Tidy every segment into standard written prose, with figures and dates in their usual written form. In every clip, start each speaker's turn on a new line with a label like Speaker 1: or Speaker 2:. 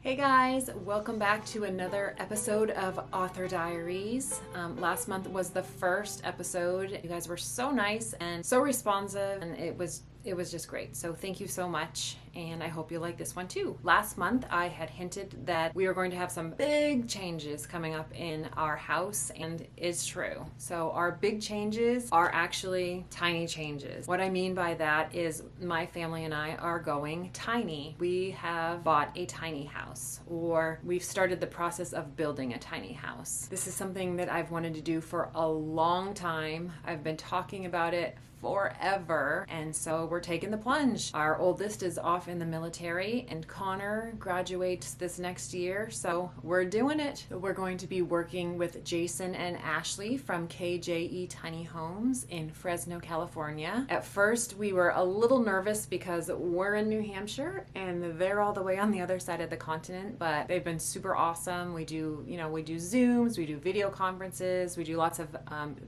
Speaker 1: Hey guys, welcome back to another episode of Author Diaries. Last month was the first episode. You guys were so nice and so responsive, and it was just great. So thank you so much, and I hope you like this one too. Last month I had hinted that we were going to have some big changes coming up in our house, and it's true. So our big changes are actually tiny changes. What I mean by that is my family and I are going tiny. We have bought a tiny house, or we've started the process of building a tiny house. This is something that I've wanted to do for a long time. I've been talking about it forever, and so we're taking the plunge. Our oldest is off in the military, and Connor graduates this next year, so we're doing it. We're going to be working with Jason and Ashley from KJE Tiny Homes in Fresno, California. At first we were a little nervous because we're in New Hampshire and they're all the way on the other side of the continent, but they've been super awesome. We do Zooms, we do video conferences, we do lots of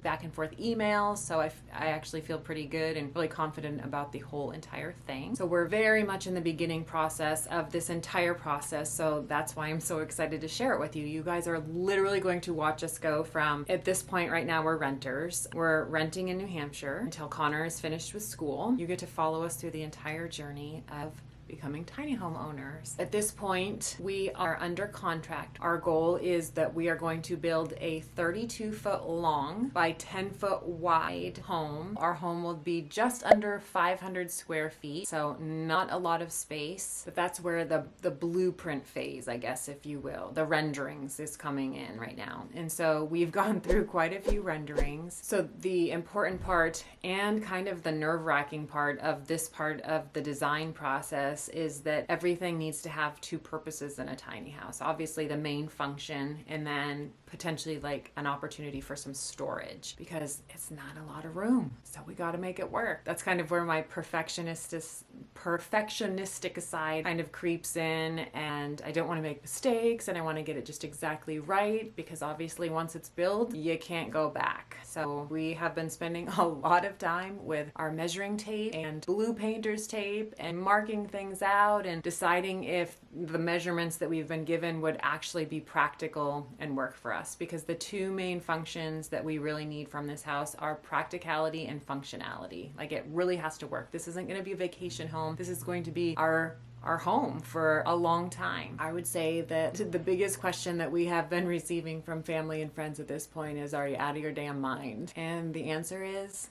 Speaker 1: back and forth emails, so I actually feel pretty good and really confident about the whole entire thing. So we're very much in the beginning process of this entire process, so that's why I'm so excited to share it with you. You guys are literally going to watch us go from, at this point right now we're renters. We're renting in New Hampshire until Connor is finished with school. You get to follow us through the entire journey of becoming tiny home owners. At this point, we are under contract. Our goal is that we are going to build a 32-foot long by 10-foot wide home. Our home will be just under 500 square feet, so not a lot of space, but that's where the blueprint phase, I guess, if you will, the renderings is coming in right now. And so we've gone through quite a few renderings. So the important part and kind of the nerve-wracking part of this part of the design process is that everything needs to have two purposes in a tiny house. Obviously the main function, and then potentially like an opportunity for some storage, because it's not a lot of room. So we got to make it work. That's kind of where my perfectionistic side kind of creeps in, and I don't want to make mistakes, and I want to get it just exactly right, because obviously once it's built, you can't go back. So we have been spending a lot of time with our measuring tape and blue painter's tape and marking things out and deciding if the measurements that we've been given would actually be practical and work for us, because the two main functions that we really need from this house are practicality and functionality. Like, it really has to work. This isn't going to be a vacation home. This is going to be our home for a long time. I would say that the biggest question that we have been receiving from family and friends at this point is, are you out of your damn mind? And the answer is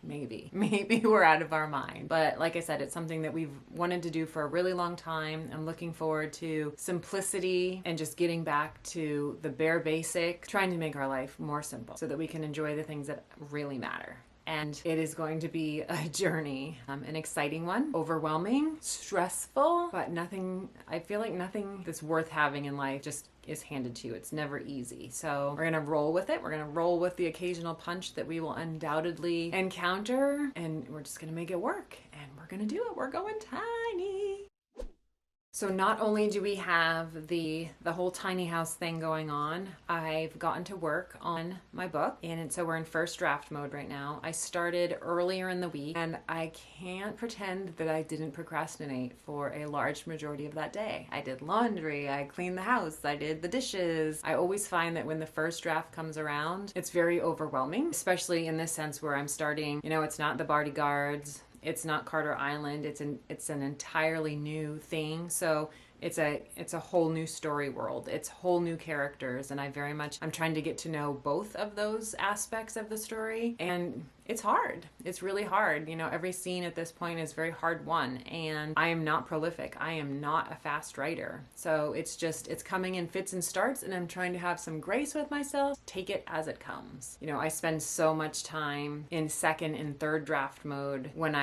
Speaker 1: maybe we're out of our mind. But like I said, it's something that we've wanted to do for a really long time. I'm looking forward to simplicity and just getting back to the bare basic, trying to make our life more simple so that we can enjoy the things that really matter. And it is going to be a journey, an exciting one, overwhelming, stressful, but I feel like nothing that's worth having in life just is handed to you. It's never easy. So we're gonna roll with it. We're gonna roll with the occasional punch that we will undoubtedly encounter, and we're just gonna make it work, and we're gonna do it. We're going tiny. So not only do we have the whole tiny house thing going on, I've gotten to work on my book, and so we're in first draft mode right now. I started earlier in the week, and I can't pretend that I didn't procrastinate for a large majority of that day. I did laundry, I cleaned the house, I did the dishes. I always find that when the first draft comes around, it's very overwhelming, especially in this sense where I'm starting, it's not the Barty Guards, it's not Carter Island. It's an entirely new thing. So it's a whole new story world. It's whole new characters, and I'm trying to get to know both of those aspects of the story, and it's hard. It's really hard. Every scene at this point is very hard won, and I am not prolific. I am not a fast writer. So it's coming in fits and starts, and I'm trying to have some grace with myself, take it as it comes. I spend so much time in second and third draft mode when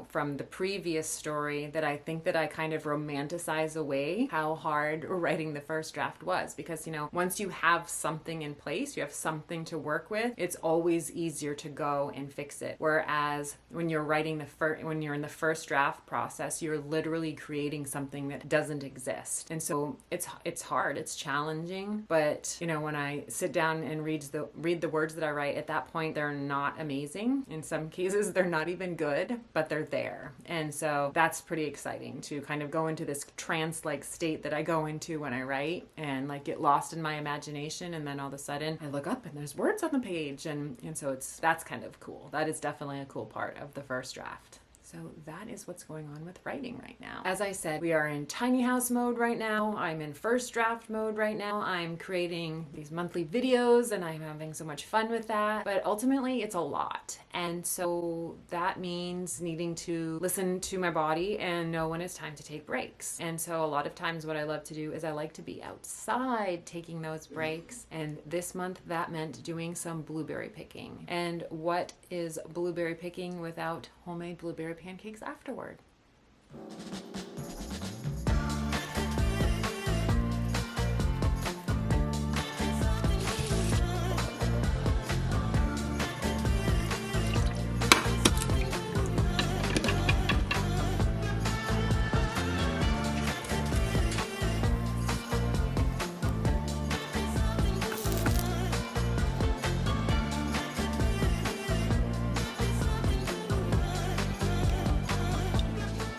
Speaker 1: from the previous story, that I think that I kind of romanticize away how hard writing the first draft was, because once you have something in place, you have something to work with, it's always easier to go and fix it. Whereas when you're writing when you're in the first draft process, you're literally creating something that doesn't exist. And so it's hard, it's challenging, but you know, when I sit down and read the words that I write, at that point they're not amazing. In some cases they're not even good, but they're there. And so that's pretty exciting to kind of go into this trance-like state that I go into when I write and like get lost in my imagination, and then all of a sudden I look up and there's words on the page, and so that's kind of cool. That is definitely a cool part of the first draft. So that is what's going on with writing right now. As I said, we are in tiny house mode right now. I'm in first draft mode right now. I'm creating these monthly videos and I'm having so much fun with that. But ultimately, it's a lot. And so that means needing to listen to my body and know when it's time to take breaks. And so a lot of times what I love to do is I like to be outside taking those breaks. And this month that meant doing some blueberry picking. And what is blueberry picking without homemade blueberry pancakes afterward?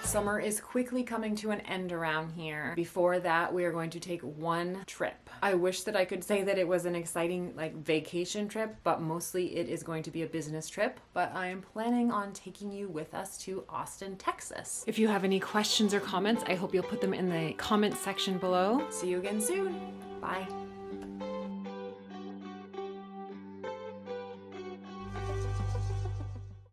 Speaker 1: Summer is quickly coming to an end around here. Before that, we are going to take one trip. I wish that I could say that it was an exciting like vacation trip, but mostly it is going to be a business trip. But I am planning on taking you with us to Austin, Texas. If you have any questions or comments, I hope you'll put them in the comment section below. See you again soon. Bye.